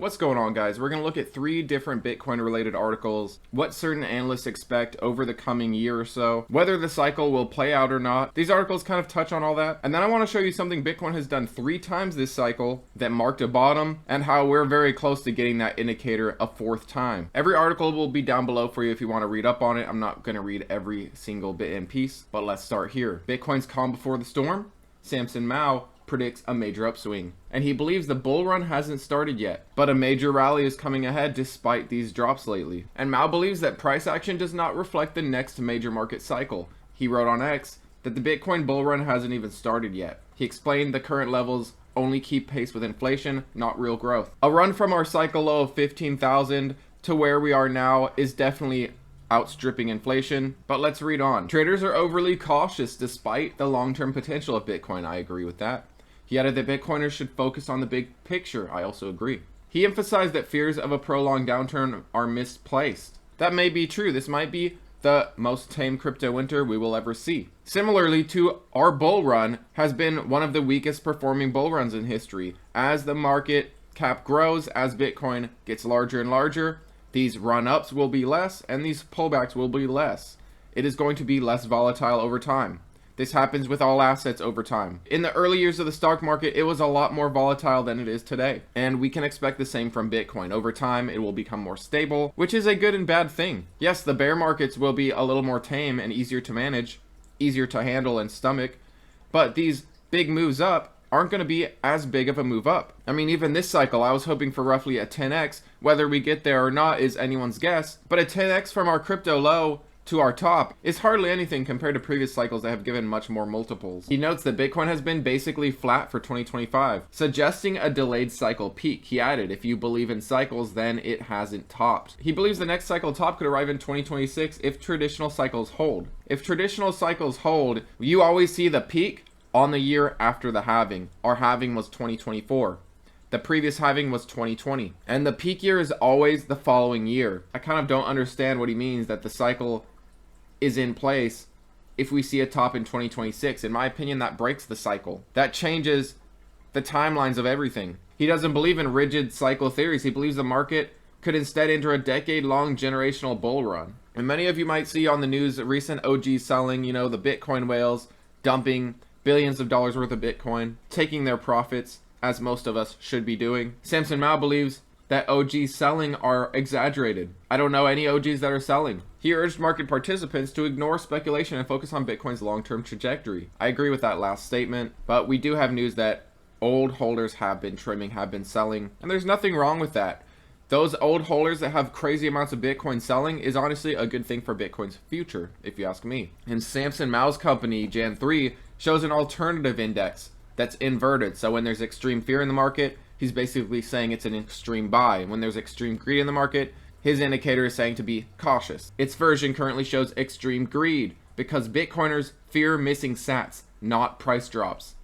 What's going on, guys? We're going to look at 3 different Bitcoin related articles, what certain analysts expect over the coming year or so, whether the cycle will play out or not. These articles kind of touch on all that. And then I want to show you something Bitcoin has done 3 times this cycle that marked a bottom, and how we're very close to getting that indicator a 4th time. Every article will be down below for you if you want to read up on it. I'm not going to read every single bit and piece, but let's start here. Bitcoin's calm before the storm. Samson Mow predicts a major upswing, and he believes the bull run hasn't started yet, but a major rally is coming ahead despite these drops lately. And Mow believes that price action does not reflect the next major market cycle. He wrote on X that the Bitcoin bull run hasn't even started yet. He explained the current levels only keep pace with inflation, not real growth. A run from our cycle low of 15,000 to where we are now is definitely outstripping inflation, but let's read on. Traders are overly cautious despite the long-term potential of Bitcoin. I agree with that. He added that Bitcoiners should focus on the big picture. I also agree. He emphasized that fears of a prolonged downturn are misplaced. That may be true. This might be the most tame crypto winter we will ever see. Similarly to our bull run has been one of the weakest performing bull runs in history. As the market cap grows, as Bitcoin gets larger and larger, these run-ups will be less and these pullbacks will be less. It is going to be less volatile over time. This happens with all assets over time. In the early years of the stock market, it was a lot more volatile than it is today. And we can expect the same from Bitcoin. Over time, it will become more stable, which is a good and bad thing. Yes, the bear markets will be a little more tame and easier to manage, easier to handle and stomach, but these big moves up aren't going to be as big of a move up. I mean, even this cycle, I was hoping for roughly a 10x. Whether we get there or not is anyone's guess, but a 10x from our crypto low to our top is hardly anything compared to previous cycles that have given much more multiples. He notes that Bitcoin has been basically flat for 2025, suggesting a delayed cycle peak. He added, if you believe in cycles, then it hasn't topped. He believes the next cycle top could arrive in 2026 if traditional cycles hold. If traditional cycles hold, you always see the peak on the year after the halving. Our halving was 2024. The previous halving was 2020. And the peak year is always the following year. I kind of don't understand what he means that the cycle is in place if we see a top in 2026. In my opinion, that breaks the cycle. That changes the timelines of everything. He doesn't believe in rigid cycle theories. He believes the market could instead enter a decade-long generational bull run. And many of you might see on the news recent OGs selling, the Bitcoin whales, dumping billions of dollars worth of Bitcoin, taking their profits, as most of us should be doing. Samson Mow believes that OGs selling are exaggerated. I don't know any OGs that are selling. He urged market participants to ignore speculation and focus on Bitcoin's long-term trajectory. I agree with that last statement, but we do have news that old holders have been trimming, have been selling, and there's nothing wrong with that. Those old holders that have crazy amounts of Bitcoin selling is honestly a good thing for Bitcoin's future, if you ask me. And Samson Mow's company, Jan 3, shows an alternative index that's inverted. So when there's extreme fear in the market, he's basically saying it's an extreme buy. And when there's extreme greed in the market, his indicator is saying to be cautious. Its version currently shows extreme greed because Bitcoiners fear missing sats, not price drops.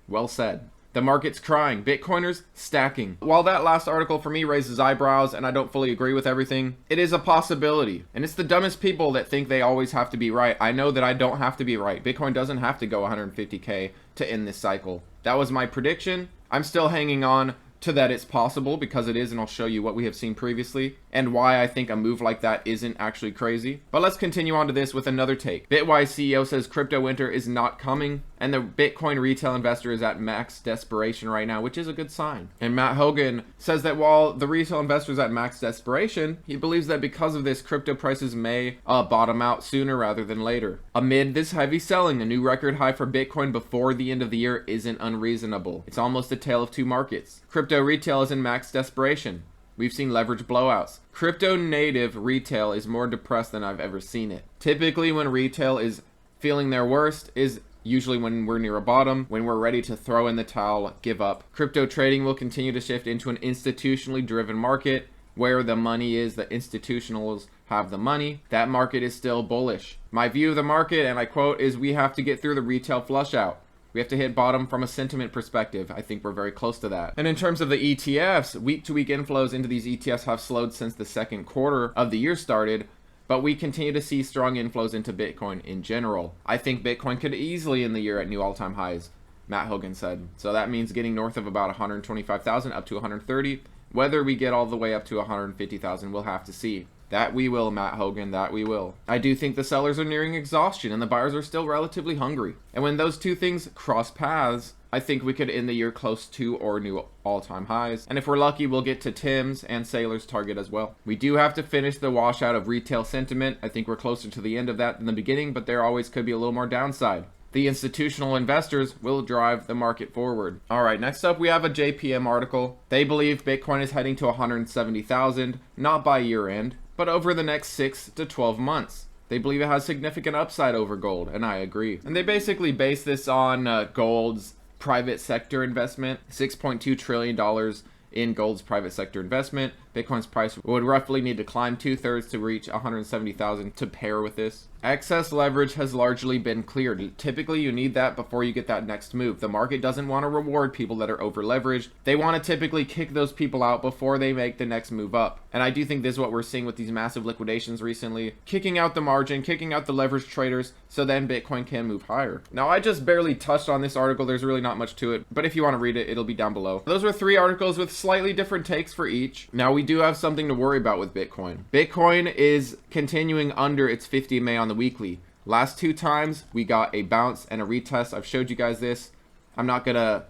Well said. The market's crying, Bitcoiners stacking. While that last article for me raises eyebrows and I don't fully agree with everything, it is a possibility. And it's the dumbest people that think they always have to be right. I know that I don't have to be right. Bitcoin doesn't have to go 150K to end this cycle. That was my prediction. I'm still hanging on to that it's possible because it is, and I'll show you what we have seen previously and why I think a move like that isn't actually crazy. But let's continue on to this with another take. Bitwise CEO says crypto winter is not coming, and the Bitcoin retail investor is at max desperation right now, which is a good sign. And Matt Hougan says that while the retail investor is at max desperation, he believes that because of this, crypto prices may bottom out sooner rather than later. Amid this heavy selling, a new record high for Bitcoin before the end of the year isn't unreasonable. It's almost a tale of two markets. Crypto retail is in max desperation. We've seen leverage blowouts. Crypto native retail is more depressed than I've ever seen it. Typically when retail is feeling their worst is usually when we're near a bottom, when we're ready to throw in the towel, give up. Crypto trading will continue to shift into an institutionally driven market where the money is, the institutionals have the money. That market is still bullish. My view of the market, and I quote, is we have to get through the retail flush out. We have to hit bottom from a sentiment perspective. I think we're very close to that. And in terms of the ETFs, week-to-week inflows into these ETFs have slowed since the second quarter of the year started, but we continue to see strong inflows into Bitcoin in general. I think Bitcoin could easily end the year at new all-time highs, Matt Hougan said. So that means getting north of about 125,000 up to 130. Whether we get all the way up to 150,000, we'll have to see. That we will, Matt Hougan, that we will. I do think the sellers are nearing exhaustion and the buyers are still relatively hungry. And when those two things cross paths, I think we could end the year close to or new all-time highs. And if we're lucky, we'll get to Tim's and Sailor's target as well. We do have to finish the washout of retail sentiment. I think we're closer to the end of that than the beginning, but there always could be a little more downside. The institutional investors will drive the market forward. All right, next up we have a JPM article. They believe Bitcoin is heading to 170,000, not by year end, but over the next 6 to 12 months. They believe it has significant upside over gold, and I agree. And they basically base this on gold's private sector investment, $6.2 trillion in gold's private sector investment. Bitcoin's price would roughly need to climb 2/3 to reach 170,000 to pair with this. Excess leverage has largely been cleared. Typically, you need that before you get that next move. The market doesn't want to reward people that are over leveraged. They want to typically kick those people out before they make the next move up. And I do think this is what we're seeing with these massive liquidations recently. Kicking out the margin, kicking out the leveraged traders, so then Bitcoin can move higher. Now, I just barely touched on this article. There's really not much to it. But if you want to read it, it'll be down below. Those were 3 articles with slightly different takes for each. Now, we do have something to worry about with Bitcoin. Bitcoin is continuing under its 50 MA on the weekly. Last 2 times we got a bounce and a retest. I've showed you guys this. I'm not gonna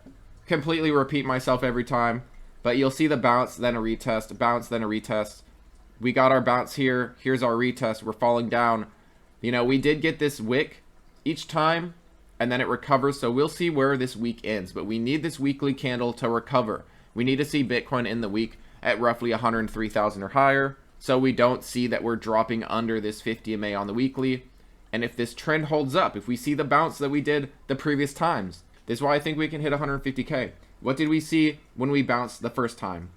completely repeat myself every time, but you'll see the bounce, then a retest, bounce, then a retest. We got our bounce here. Here's our retest. We're falling down. You know, we did get this wick each time and then it recovers. So we'll see where this week ends, but we need this weekly candle to recover. We need to see Bitcoin in the week at roughly 103,000 or higher, so we don't see that we're dropping under this 50 MA on the weekly. And if this trend holds up, if we see the bounce that we did the previous times, this is why I think we can hit 150K. What did we see when we bounced the first time?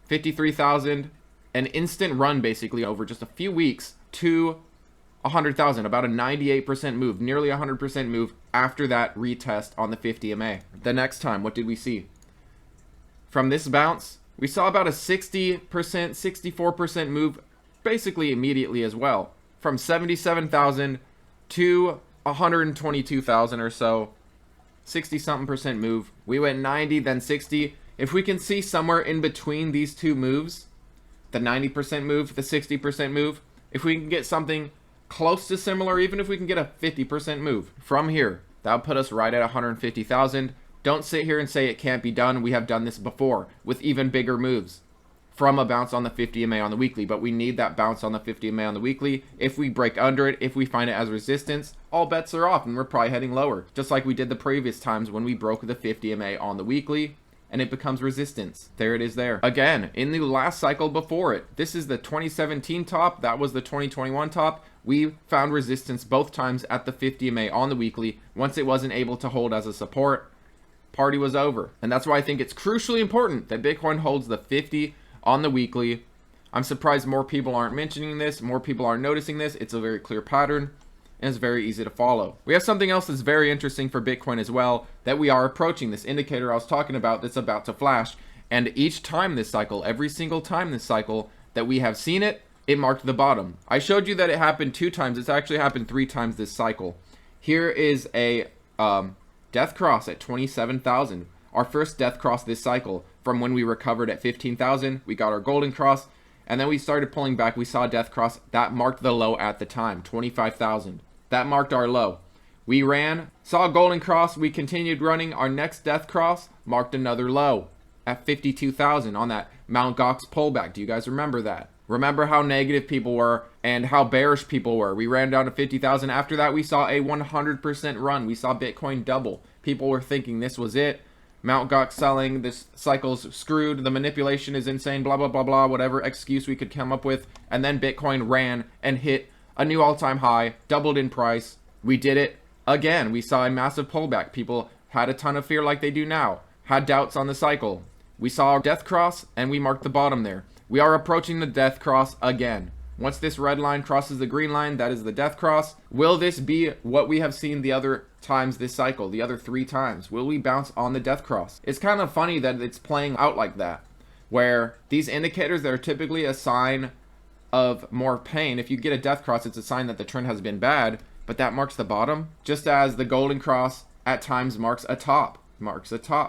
53,000, an instant run basically over just a few weeks to 100,000, about a 98% move, nearly 100% move after that retest on the 50 MA. The next time, what did we see? From this bounce, we saw about a 60%, 64% move basically immediately as well. From 77,000 to 122,000 or so. 60-something% move. We went 90, then 60. If we can see somewhere in between these two moves, the 90% move, the 60% move, if we can get something close to similar, even if we can get a 50% move from here, that would put us right at 150,000. Don't sit here and say it can't be done. We have done this before with even bigger moves from a bounce on the 50 MA on the weekly, but we need that bounce on the 50 MA on the weekly. If we break under it, if we find it as resistance, all bets are off and we're probably heading lower, just like we did the previous times when we broke the 50 MA on the weekly and it becomes resistance. There it is there. Again, in the last cycle before it, this is the 2017 top, that was the 2021 top. We found resistance both times at the 50 MA on the weekly. Once it wasn't able to hold as a support, party was over. And that's why I think it's crucially important that Bitcoin holds the 50 on the weekly. I'm surprised more people aren't mentioning this, more people aren't noticing this. It's a very clear pattern and it's very easy to follow. We have something else that's very interesting for Bitcoin as well, that we are approaching this indicator I was talking about that's about to flash. And each time this cycle, every single time this cycle that we have seen it, it marked the bottom. I showed you that it happened 2 times. It's actually happened 3 times this cycle. Here is a death cross at 27,000. Our first death cross this cycle. From when we recovered at 15,000, we got our golden cross, and then we started pulling back. We saw a death cross that marked the low at the time, 25,000. That marked our low. We ran, saw a golden cross, we continued running. Our next death cross marked another low at 52,000 on that Mt. Gox pullback. Do you guys remember that? Remember how negative people were and how bearish people were. We ran down to 50,000. After that, we saw a 100% run. We saw Bitcoin double. People were thinking this was it. Mt. Gox selling, this cycle's screwed, the manipulation is insane, blah, blah, blah, blah, whatever excuse we could come up with. And then Bitcoin ran and hit a new all-time high, doubled in price. We did it again. We saw a massive pullback. People had a ton of fear like they do now, had doubts on the cycle. We saw our death cross and we marked the bottom there. We are approaching the death cross again. Once this red line crosses the green line, that is the death cross. Will this be what we have seen the other times this cycle, the other 3 times? Will we bounce on the death cross? It's kind of funny that it's playing out like that, where these indicators that are typically a sign of more pain, if you get a death cross, it's a sign that the trend has been bad, but that marks the bottom, just as the golden cross at times marks a top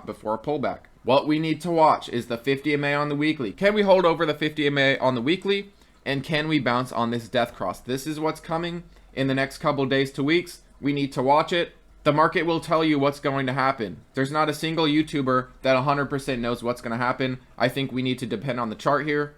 before a pullback. What we need to watch is the 50 MA on the weekly. Can we hold over the 50 MA on the weekly? And can we bounce on this death cross? This is what's coming in the next couple days to weeks. We need to watch it. The market will tell you what's going to happen. There's not a single YouTuber that 100% knows what's going to happen. I think we need to depend on the chart here,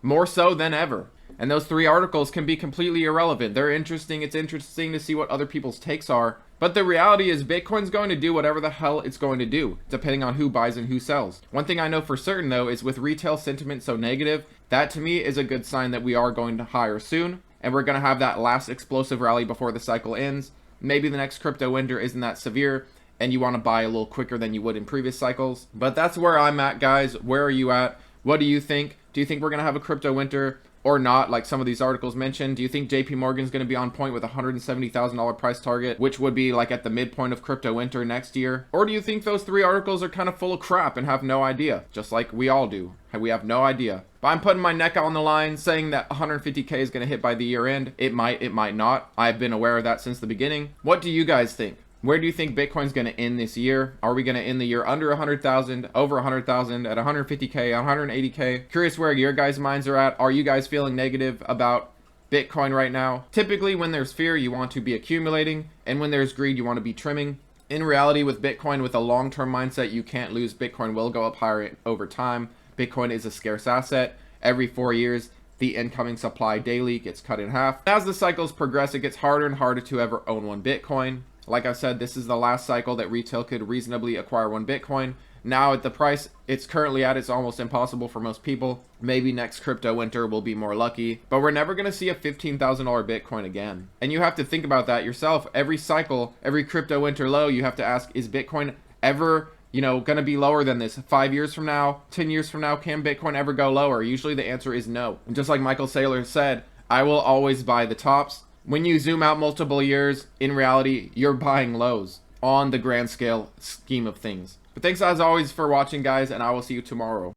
more so than ever. And those 3 articles can be completely irrelevant. They're interesting. It's interesting to see what other people's takes are. But the reality is Bitcoin's going to do whatever the hell it's going to do, depending on who buys and who sells. One thing I know for certain, though, is with retail sentiment so negative, that to me is a good sign that we are going to higher soon. And we're going to have that last explosive rally before the cycle ends. Maybe the next crypto winter isn't that severe, and you want to buy a little quicker than you would in previous cycles. But that's where I'm at, guys. Where are you at? What do you think? Do you think we're going to have a crypto winter or not, like some of these articles mentioned? Do you think JPMorgan is going to be on point with a $170,000 price target, which would be like at the midpoint of crypto winter next year? Or do you think those 3 articles are kind of full of crap and have no idea, just like we all do? We have no idea. But I'm putting my neck out on the line saying that 150K is going to hit by the year end. It might not. I've been aware of that since the beginning. What do you guys think? Where do you think Bitcoin's going to end this year? Are we going to end the year under 100,000, over 100,000, at 150K, 180K? Curious where your guys' minds are at. Are you guys feeling negative about Bitcoin right now? Typically, when there's fear, you want to be accumulating, and when there's greed, you want to be trimming. In reality, with Bitcoin, with a long-term mindset, you can't lose. Bitcoin will go up higher over time. Bitcoin is a scarce asset. Every 4 years, the incoming supply daily gets cut in half. As the cycles progress, it gets harder and harder to ever own 1 Bitcoin. Like I said, this is the last cycle that retail could reasonably acquire 1 Bitcoin. Now at the price it's currently at, it's almost impossible for most people. Maybe next crypto winter will be more lucky, but we're never going to see a $15,000 Bitcoin again. And you have to think about that yourself. Every cycle, every crypto winter low, you have to ask, is Bitcoin ever, going to be lower than this? 5 years from now, 10 years from now, can Bitcoin ever go lower? Usually the answer is no. And just like Michael Saylor said, I will always buy the tops. When you zoom out multiple years, in reality, you're buying lows on the grand scale scheme of things. But thanks as always for watching, guys, and I will see you tomorrow.